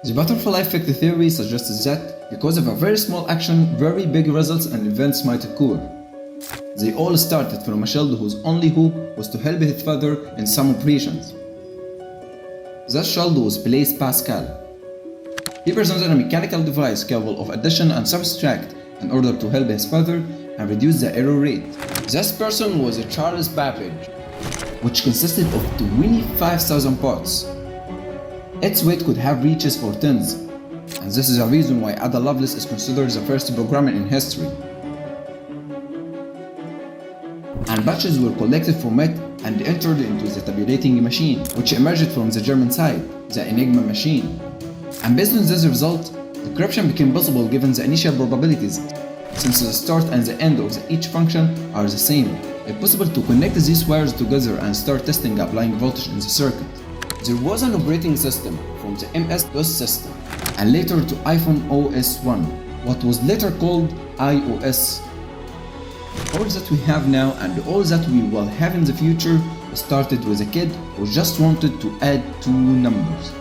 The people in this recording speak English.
The butterfly effect theory suggests that because of a very small action, very big results and events might occur. They all started from a child whose only hope was to help his father in some operations. That child was Blaise Pascal. He presented a mechanical device capable of addition and subtract in order to help his father and reduce the error rate. This person was Charles Babbage, which consisted of 25,000 parts. Its weight could have reaches for tons, and this is a reason why Ada Lovelace is considered the first programmer in history. And batches were collected from it and entered into the tabulating machine, which emerged from the German side, the Enigma machine. And based on this result, decryption became possible given the initial probabilities, since the start and the end of each function are the same. It's possible to connect these wires together and start testing applying voltage in the circuit. There was an operating system from the MS-DOS system and later to iPhone OS 1, what was later called iOS. All that we have now and all that we will have in the future started with a kid who just wanted to add two numbers.